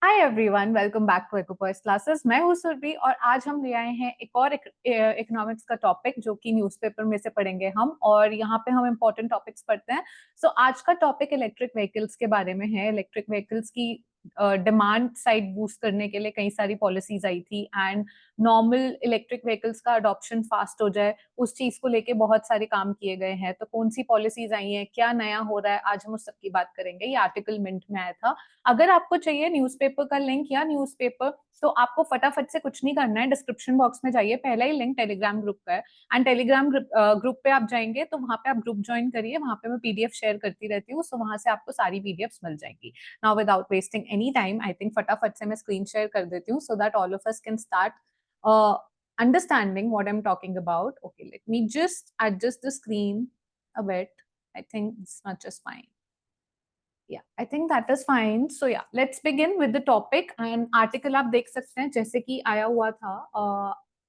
Hi everyone, welcome back to Equipoise classes. मैं हूं सुरभि और आज हम ले आए हैं एक और इकोनॉमिक्स का टॉपिक जो कि न्यूज़पेपर में से पढ़ेंगे हम। और यहाँ पे हम इंपॉर्टेंट टॉपिक्स पढ़ते हैं। आज का टॉपिक इलेक्ट्रिक व्हीकल्स के बारे में है। इलेक्ट्रिक व्हीकल्स की डिमांड साइड बूस्ट करने के लिए कई सारी पॉलिसीज आई थी एंड नॉर्मल इलेक्ट्रिक व्हीकल्स का अडॉप्शन फास्ट हो जाए, उस चीज को लेके बहुत सारे काम किए गए हैं। तो कौन सी पॉलिसीज आई हैं, क्या नया हो रहा है, आज हम उस सब की बात करेंगे। ये आर्टिकल मिंट में आया था। अगर आपको चाहिए न्यूज़पेपर का लिंक या न्यूज़पेपर, तो आपको फटाफट से कुछ नहीं करना है, डिस्क्रिप्शन बॉक्स में जाइए, पहला ही लिंक टेलीग्राम ग्रुप का है। एंड टेलीग्राम ग्रुप पे आप जाएंगे तो वहां पे आप ग्रुप ज्वाइन करिए, वहां पे मैं पीडीएफ शेयर करती रहती हूँ, सो वहां से आपको सारी पीडीएफ मिल जाएंगी। Now without wasting any time, I think फटाफट से मैं स्क्रीन शेयर कर देती हूँ so that all of us can start understanding what I'm talking about. Okay, let me just adjust the screen a bit. I think this much is fine. Yeah, I think that is fine. So yeah, let's begin with the topic. And article आप देख सकते हैं जैसे कि आया हुआ था।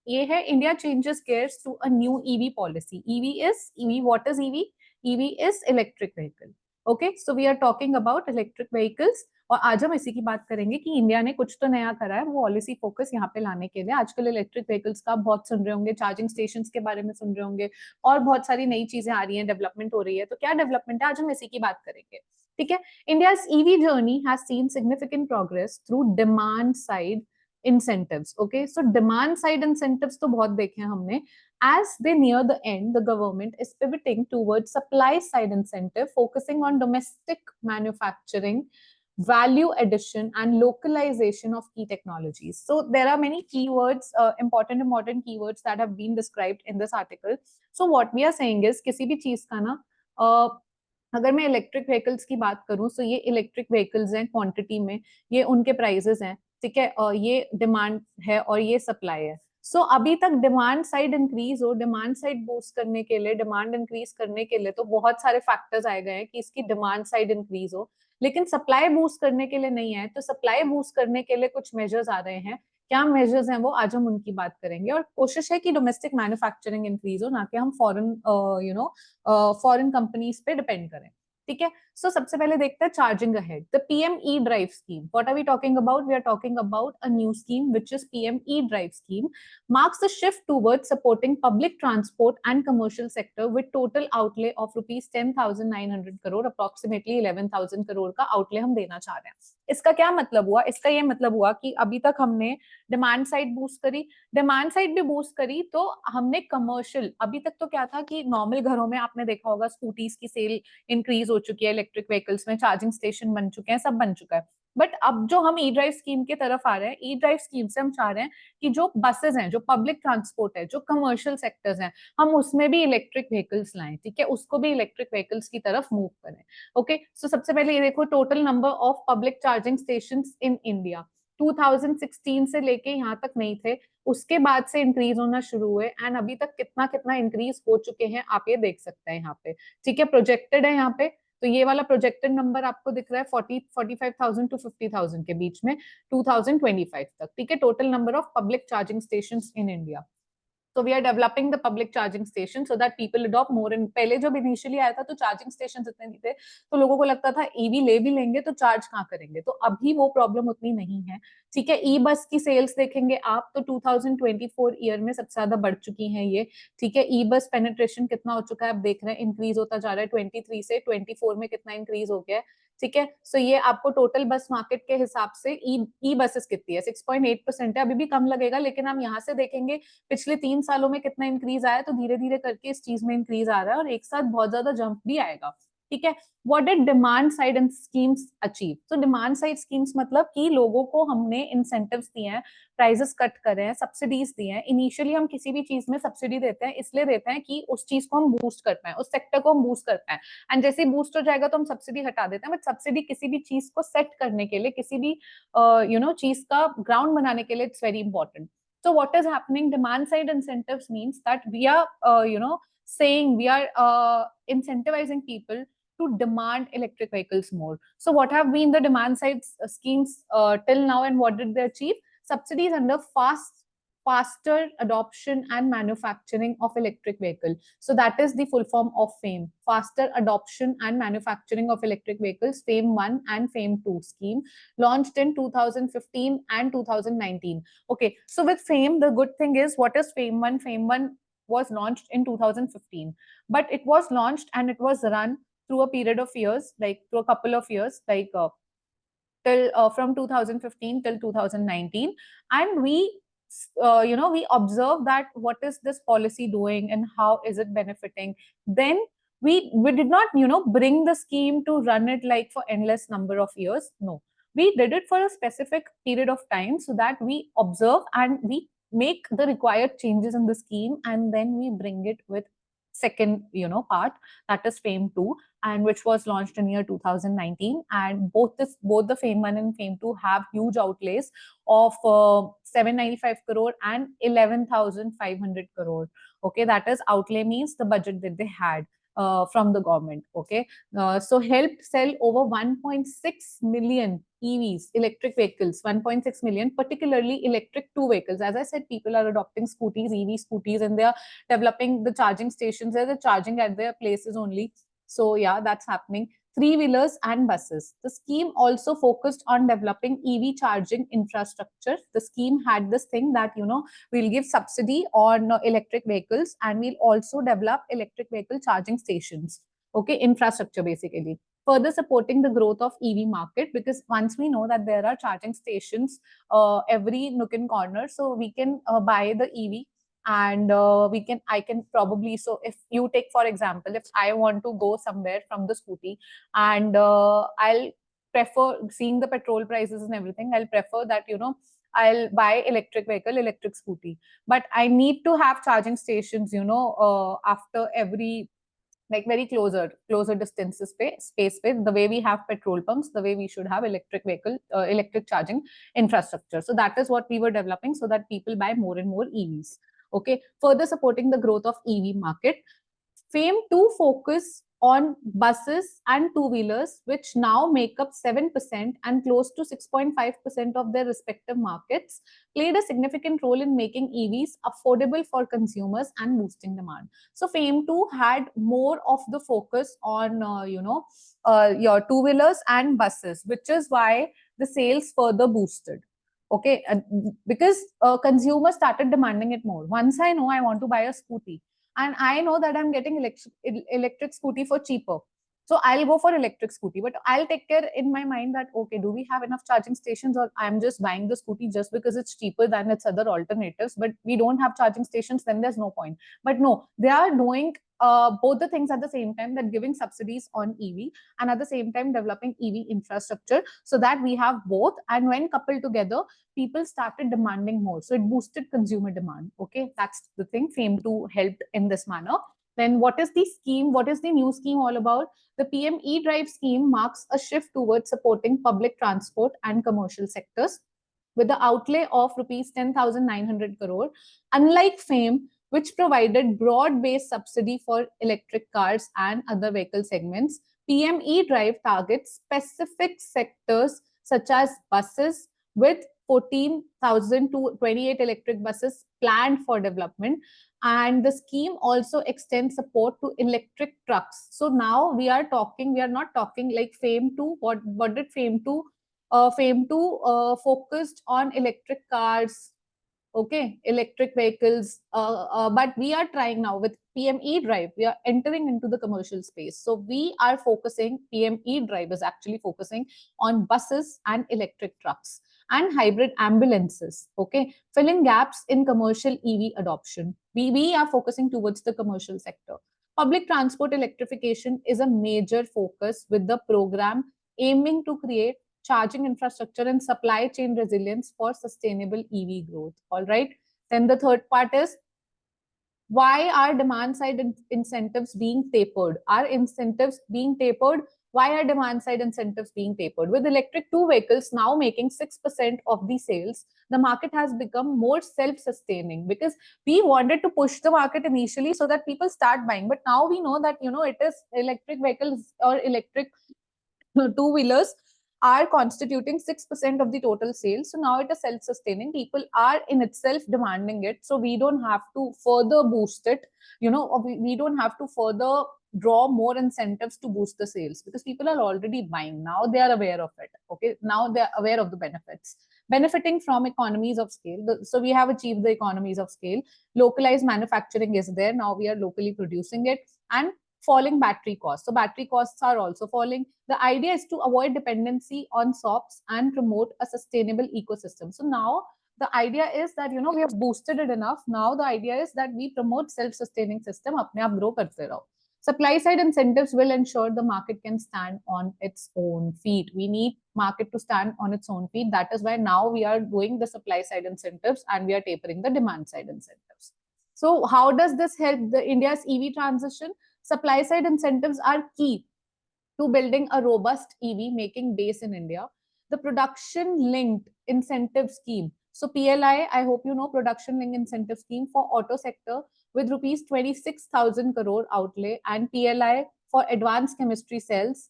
ये है India changes gears to a new EV policy. EV, what is EV? EV is electric vehicle. Okay, so we are talking about electric vehicles. और आज हम इसी की बात करेंगे कि इंडिया ने कुछ तो नया करा है, वो पॉलिसी फोकस यहाँ पे लाने के लिए। आजकल इलेक्ट्रिक व्हीकल्स का बहुत सुन रहे होंगे, चार्जिंग स्टेशंस के बारे में सुन रहे होंगे, और बहुत सारी नई चीजें आ रही हैं, डेवलपमेंट हो रही है। तो क्या डेवलपमेंट है, आज हम इसी की बात करेंगे। ठीक है। India's EV journey has seen significant progress through demand side incentives. Okay, so demand side incentives तो बहुत देखे हैं हमने। As they near the end, the government is pivoting towards supply side incentive, focusing on domestic manufacturing, value addition, and localization of key technologies. So there are many keywords, important keywords that have been described in this article. So what we are saying is किसी भी चीज का ना अगर मैं electric vehicles की बात करूं, तो ये इलेक्ट्रिक व्हीकल्स हैं क्वांटिटी में, ये उनके प्राइसेस हैं। ठीक है, और ये डिमांड है और ये सप्लाई है। अभी तक डिमांड साइड इंक्रीज हो, डिमांड साइड बूस्ट करने के लिए, डिमांड इंक्रीज करने के लिए तो बहुत सारे फैक्टर्स आए गए हैं कि इसकी डिमांड साइड इंक्रीज हो, लेकिन सप्लाई बूस्ट करने के लिए नहीं है। तो सप्लाई बूस्ट करने के लिए कुछ मेजर्स आ रहे हैं। क्या मेजर्स हैं वो आज हम उनकी बात करेंगे। और कोशिश है कि डोमेस्टिक मैन्युफैक्चरिंग इंक्रीज हो, ना कि हम फॉरेन फॉरेन कंपनीज पे डिपेंड करें। ठीक है। सबसे पहले देखते हैं charging ahead, the PM E drive scheme. What are we talking about? We are talking about a new scheme which is PM E drive scheme, marks the shift towards supporting public transport and commercial sector with total outlay of rupees 10,900 crore, approximately 11,000 crore का outlay हम देना चाह रहे हैं। इसका क्या मतलब हुआ? इसका ये मतलब हुआ कि अभी तक हमने डिमांड साइड बूस्ट करी, डिमांड साइड भी बूस्ट करी, तो हमने कमर्शियल, अभी तक तो क्या था कि नॉर्मल घरों में आपने देखा होगा स्कूटीज की सेल इंक्रीज हो चुकी है, इलेक्ट्रिक व्हीकल्स में चार्जिंग स्टेशन बन चुके हैं, सब बन चुका है। बट अब जो हम ई ड्राइव स्कीम की तरफ आ रहे हैं, ई ड्राइव स्कीम से हम चाह रहे हैं कि जो बसेस हैं, जो पब्लिक ट्रांसपोर्ट है, जो कमर्शियल सेक्टर्स हैं, हम उसमें भी इलेक्ट्रिक व्हीकल्स लाएं। ठीक है, उसको भी इलेक्ट्रिक व्हीकल्स की तरफ मूव करें। ओके, सबसे पहले ये देखो, total number of public charging stations in India 2016 से लेके यहाँ तक नहीं थे, उसके बाद से इंक्रीज होना शुरू हुए, एंड अभी तक कितना कितना इंक्रीज हो चुके हैं आप ये देख सकते हैं यहाँ पे। ठीक है, प्रोजेक्टेड है यहाँ पे, तो ये वाला प्रोजेक्टेड नंबर आपको दिख रहा है 45,000 टू 50,000 के बीच में 2025 तक। ठीक है, total number of public charging stations in India. So we are developing the public charging station so that people adopt more. And पहले जब इनिशियली आया था तो चार्जिंग स्टेशन इतने नहीं थे, तो लोगों को लगता था ईवी ले भी लेंगे तो चार्ज कहाँ करेंगे। तो अभी वो प्रॉब्लम उतनी नहीं है। ठीक है, ई बस की सेल्स देखेंगे आप तो 2024 ईयर में सबसे ज्यादा बढ़ चुकी हैं ये। ठीक है, ई बस पेनिट्रेशन कितना हो चुका है, आप देख रहे हैं इंक्रीज होता जा रहा है, 23 से 24 में कितना इंक्रीज हो गया है। ठीक है, ये आपको टोटल बस मार्केट के हिसाब से ई बसेस कितनी है, 6.8% है। अभी भी कम लगेगा, लेकिन हम यहाँ से देखेंगे पिछले 3 सालों में कितना इंक्रीज आया, तो धीरे धीरे करके इस चीज में इंक्रीज आ रहा है और एक साथ बहुत ज्यादा जंप भी आएगा। ठीक है, what did demand side and schemes achieve? तो डिमांड साइड स्कीम्स मतलब कि लोगों को हमने इंसेंटिव्स दिए हैं, प्राइजेस कट करे हैं, सब्सिडीज दिए हैं। इनिशियली हम किसी भी चीज में सब्सिडी देते हैं, इसलिए देते हैं कि उस चीज को हम बूस्ट कर पाए, उस सेक्टर को हम बूस्ट कर पाए। एंड जैसे ही बूस्ट हो जाएगा तो हम सब्सिडी हटा देते हैं। बट सब्सिडी किसी भी चीज को सेट करने के लिए, किसी भी चीज का ग्राउंड बनाने के लिए it's very important. So what is happening? Demand side incentives means that we are, saying we are incentivizing people to demand electric vehicles more. So what have been the demand side schemes till now, and what did they achieve? Subsidies under fast faster adoption and manufacturing of electric vehicle. So that is the full form of FAME, faster adoption and manufacturing of electric vehicles, FAME 1 and FAME 2 scheme, launched in 2015 and 2019. Okay, so with FAME, the good thing is, what is FAME 1? FAME 1 was launched in 2015, but it was launched and it was run through a period of years, like through a couple of years, like till from 2015 till 2019, and we observe that what is this policy doing and how is it benefiting. Then we did not bring the scheme to run it like for endless number of years. No, we did it for a specific period of time so that we observe and we make the required changes in the scheme, and then we bring it with second part, that is FAME 2, and which was launched in year 2019. And both the FAME 1 and FAME 2 have huge outlays of 795 crore and 11,500 crore. Okay, that is outlay, means the budget that they had from the government. Okay, so helped sell over 1.6 million EVs, electric vehicles, 1.6 million, particularly electric two vehicles. As I said, people are adopting scooties, EV scooties, and they are developing the charging stations. They're charging at their places only. So yeah, that's happening. Three-wheelers and buses. The scheme also focused on developing EV charging infrastructure. The scheme had this thing that, we'll give subsidy on electric vehicles, and we'll also develop electric vehicle charging stations. Okay, infrastructure basically. Further supporting the growth of EV market, because once we know that there are charging stations every nook and corner, so we can buy the EV, and I can probably, so if you take for example, if I want to go somewhere from the scooty, and I'll prefer, seeing the petrol prices and everything, I'll prefer that I'll buy electric vehicle, electric scooty, but I need to have charging stations after every, like very closer distances space with, the way we have petrol pumps, the way we should have electric vehicle electric charging infrastructure. So that is what we were developing, so that people buy more and more EVs. Okay, further supporting the growth of EV market. FAME 2 focus on buses and two-wheelers, which now make up 7% and close to 6.5% of their respective markets, played a significant role in making EVs affordable for consumers and boosting demand. So FAME 2 had more of the focus on, your two-wheelers and buses, which is why the sales further boosted. Okay, because consumers started demanding it more. Once I know I want to buy a scooty, and I know that I'm getting electric scooty for cheaper, so I'll go for electric scooty. But I'll take care in my mind that, okay, do we have enough charging stations, or I'm just buying the scooty just because it's cheaper than its other alternatives, but we don't have charging stations, then there's no point. But no, they are doing both the things at the same time, that giving subsidies on EV, and at the same time developing EV infrastructure, so that we have both. And when coupled together, people started demanding more, so it boosted consumer demand. Okay, that's the thing. FAME 2 helped in this manner. Then what is the scheme? What is the new scheme all about? The PM E-Drive scheme marks a shift towards supporting public transport and commercial sectors with the outlay of rupees 10,900 crore. Unlike FAME, which provided broad-based subsidy for electric cars and other vehicle segments, PM E-Drive targets specific sectors such as buses, with 14,000 to 28 electric buses planned for development. And the scheme also extends support to electric trucks. So now we are not talking like FAME 2. What did FAME 2? FAME 2 focused on electric cars, okay, electric vehicles, but we are trying now with PM E-Drive, we are entering into the commercial space. So we are focusing, PM E-Drive is actually focusing on buses and electric trucks and hybrid ambulances, okay, filling gaps in commercial EV adoption. We are focusing towards the commercial sector. Public transport electrification is a major focus, with the program aiming to create charging infrastructure and supply chain resilience for sustainable EV growth. All right. Then the third part is, why are demand side incentives being tapered? Are incentives being tapered? Why are demand side incentives being tapered? With electric two vehicles now making 6% of the sales, the market has become more self-sustaining, because we wanted to push the market initially so that people start buying. But now we know that, it is electric vehicles or electric two-wheelers are constituting 6% of the total sales. So now it is self-sustaining. People are in itself demanding it. So we don't have to further boost it, or we don't have to further draw more incentives to boost the sales, because people are already buying. Now they are aware of it. Okay. Now they are aware of the benefits. Benefiting from economies of scale. So we have achieved the economies of scale. Localized manufacturing is there. Now we are locally producing it. And falling battery costs. So battery costs are also falling. The idea is to avoid dependency on SOPs and promote a sustainable ecosystem. So now the idea is that, we have boosted it enough. Now the idea is that we promote self-sustaining system. Apne aap grow karte raho. Supply side incentives will ensure the market can stand on its own feet. We need market to stand on its own feet. That is why now we are doing the supply side incentives and we are tapering the demand side incentives. So how does this help the India's EV transition? Supply side incentives are key to building a robust EV making base in India. The production linked incentive scheme. So PLI, I hope you know, production linked incentive scheme for auto sector with rupees 26,000 crore outlay, and PLI for advanced chemistry cells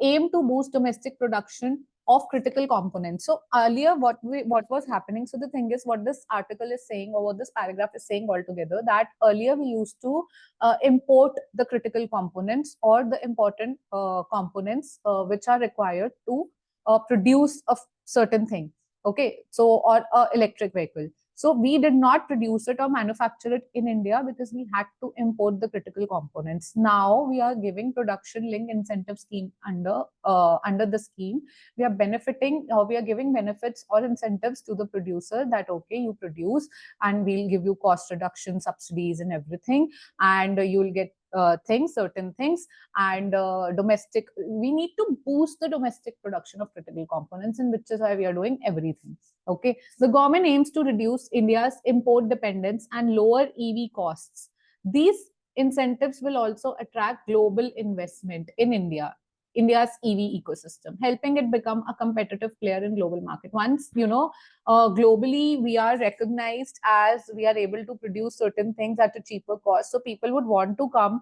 aim to boost domestic production of critical components. So earlier what was happening, so the thing is, what this article is saying, or what this paragraph is saying altogether, that earlier we used to import the critical components or the important components which are required to produce a certain thing. Okay, so or electric vehicle. So we did not produce it or manufacture it in India because we had to import the critical components. Now we are giving production link incentive scheme under the scheme. We are benefiting, or we are giving benefits or incentives to the producer that, okay, you produce and we'll give you cost reduction, subsidies and everything, and you'll get certain things, and domestic, we need to boost the domestic production of critical components, and which is why we are doing everything. Okay, the government aims to reduce India's import dependence and lower EV costs. These incentives will also attract global investment in India's EV ecosystem, helping it become a competitive player in global market. Once, globally we are recognized as we are able to produce certain things at a cheaper cost. So people would want to come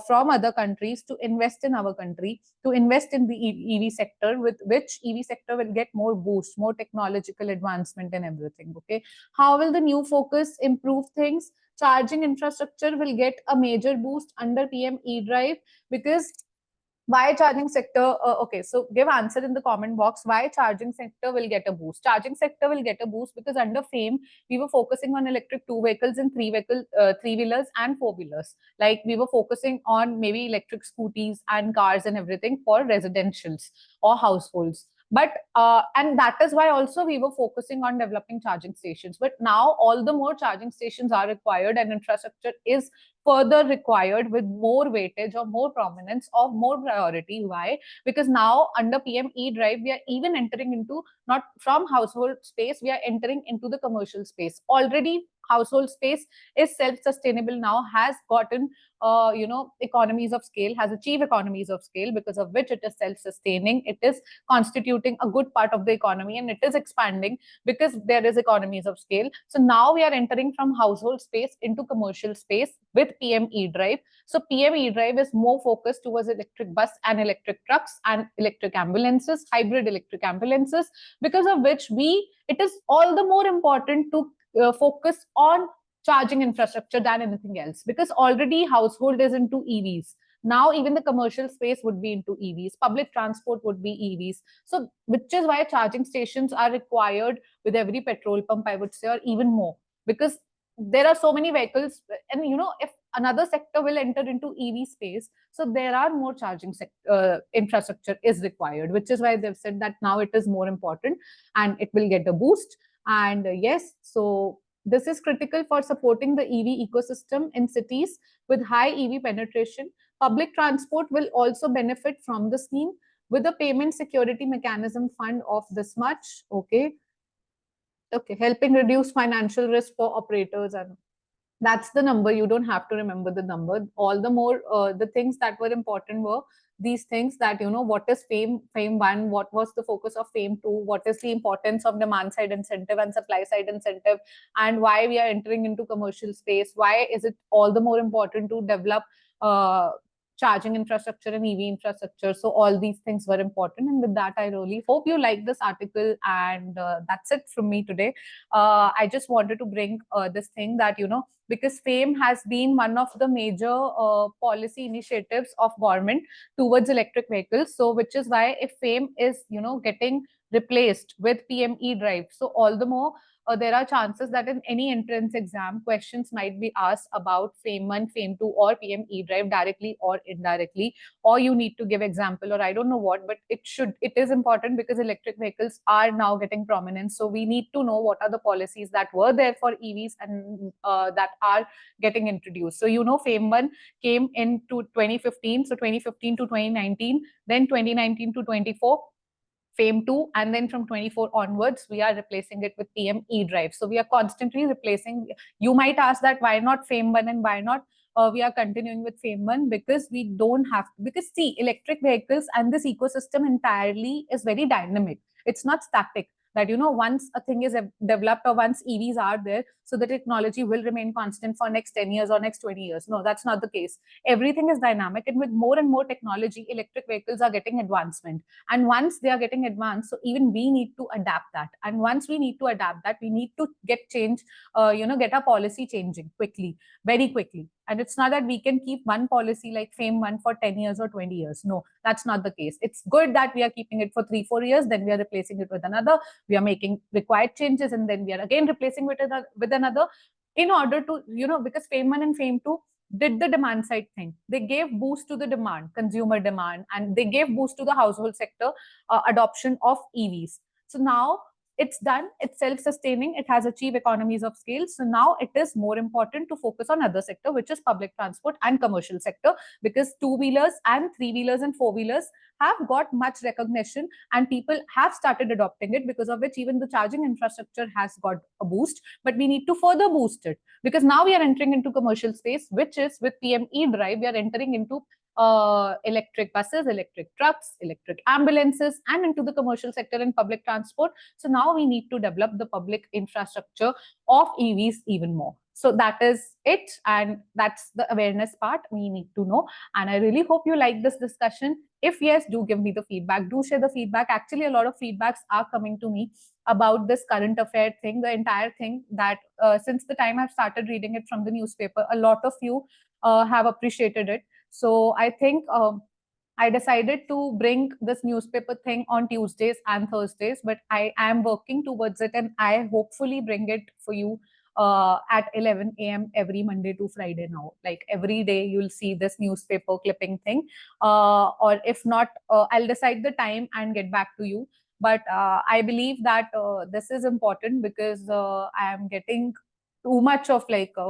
from other countries to invest in our country, to invest in the EV sector, with which EV sector will get more boost, more technological advancement and everything. Okay, how will the new focus improve things? Charging infrastructure will get a major boost under PM E-Drive, because why charging sector? Okay, so give answer in the comment box. Why charging sector will get a boost? Charging sector will get a boost because under FAME, we were focusing on electric two vehicles and three wheelers and four wheelers. Like we were focusing on maybe electric scooties and cars and everything for residentials or households. But and that is why also we were focusing on developing charging stations. But now all the more charging stations are required, and infrastructure is further required with more weightage or more prominence or more priority. Why? Because now under PM E-Drive, we are even entering into, not from household space, we are entering into the commercial space. Already household space is self-sustainable now, has gotten economies of scale, has achieved economies of scale, because of which it is self-sustaining. It is constituting a good part of the economy, and it is expanding because there is economies of scale. So now we are entering from household space into commercial space with PM E-Drive. So PM E-Drive is more focused towards electric bus and electric trucks and electric ambulances, hybrid electric ambulances, because of which it is all the more important to focus on charging infrastructure than anything else, because already household is into EVs. Now even the commercial space would be into EVs, public transport would be EVs. So which is why charging stations are required with every petrol pump, I would say, or even more, because there are so many vehicles, and if another sector will enter into EV space, so there are more charging infrastructure is required, which is why they've said that now it is more important and it will get a boost. And yes, so this is critical for supporting the EV ecosystem in cities with high EV penetration. Public transport will also benefit from the scheme with a payment security mechanism fund of this much. Okay, helping reduce financial risk for operators, and that's the number. You don't have to remember the number. All the more the things that were important were these things, that what is FAME 1, what was the focus of FAME 2, what is the importance of demand side incentive and supply side incentive, and why we are entering into commercial space. Why is it all the more important to develop charging infrastructure and EV infrastructure. So all these things were important. And with that, I really hope you like this article. And that's it from me today. I just wanted to bring this thing that, because FAME has been one of the major policy initiatives of government towards electric vehicles. So which is why if FAME is, getting replaced with PME drive, so all the more there are chances that in any entrance exam, questions might be asked about FAME 1, FAME 2, or PME drive directly or indirectly, or you need to give example, or I don't know what, but it is important because electric vehicles are now getting prominence. So we need to know what are the policies that were there for EVs and that are getting introduced. So, FAME 1 came into 2015, so 2015 to 2019, then 2019 to 24. FAME 2, and then from 24 onwards, we are replacing it with PME drive. So we are constantly replacing. You might ask that why not FAME 1 and why not we are continuing with FAME 1? Because we don't have, because see, electric vehicles and this ecosystem entirely is very dynamic. It's not static. That, once a thing is developed or once EVs are there, so the technology will remain constant for next 10 years or next 20 years. No, that's not the case. Everything is dynamic, and with more and more technology, electric vehicles are getting advancement. And once they are getting advanced, so even we need to adapt that. And once we need to adapt that, we need to get change, get our policy changing quickly, very quickly. And it's not that we can keep one policy like FAME 1 for 10 years or 20 years. No, that's not the case. It's good that we are keeping it for 3-4 years, then we are replacing it with another. We are making required changes, and then we are again replacing with another, in order to, because FAME 1 and FAME 2 did the demand side thing. They gave boost to the demand, consumer demand, and they gave boost to the household sector adoption of EVs. So now it's done, it's self-sustaining, it has achieved economies of scale. So now it is more important to focus on other sector, which is public transport and commercial sector, because two-wheelers and three-wheelers and four-wheelers have got much recognition and people have started adopting it, because of which even the charging infrastructure has got a boost. But we need to further boost it, because now we are entering into commercial space, which is with PME drive, we are entering into electric buses, electric trucks, electric ambulances, and into the commercial sector and public transport. So now we need to develop the public infrastructure of EVs even more. So that is it, and that's the awareness part we need to know. And I really hope you like this discussion. If yes, do give me the feedback. Do share the feedback. Actually, a lot of feedbacks are coming to me about this current affair thing, the entire thing, that since the time I've started reading it from the newspaper, a lot of you have appreciated it. So I think I decided to bring this newspaper thing on Tuesdays and Thursdays, but I am working towards it, and I hopefully bring it for you at 11 a.m. every Monday to Friday now. Like every day you'll see this newspaper clipping thing. Or if not, I'll decide the time and get back to you. But I believe that this is important, because I am getting too much of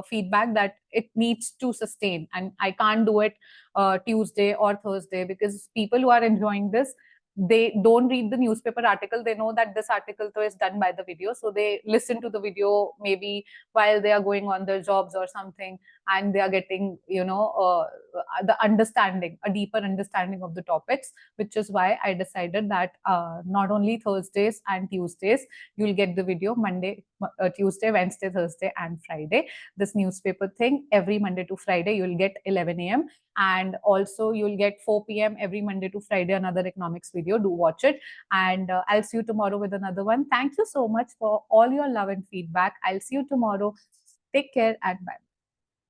feedback that it needs to sustain, and I can't do it Tuesday or Thursday, because people who are enjoying this, they don't read the newspaper article. They know that this article is done by the video, so they listen to the video maybe while they are going on their jobs or something, and they are getting the understanding, a deeper understanding of the topics, which is why I decided that not only Thursdays and Tuesdays you'll get the video, Monday, Tuesday, Wednesday, Thursday and Friday, this newspaper thing every Monday to Friday you'll get 11 a.m. and also you'll get 4 p.m. every Monday to Friday another economics video. Do watch it, and I'll see you tomorrow with another one. Thank you so much for all your love and feedback. I'll see you tomorrow. Take care and bye.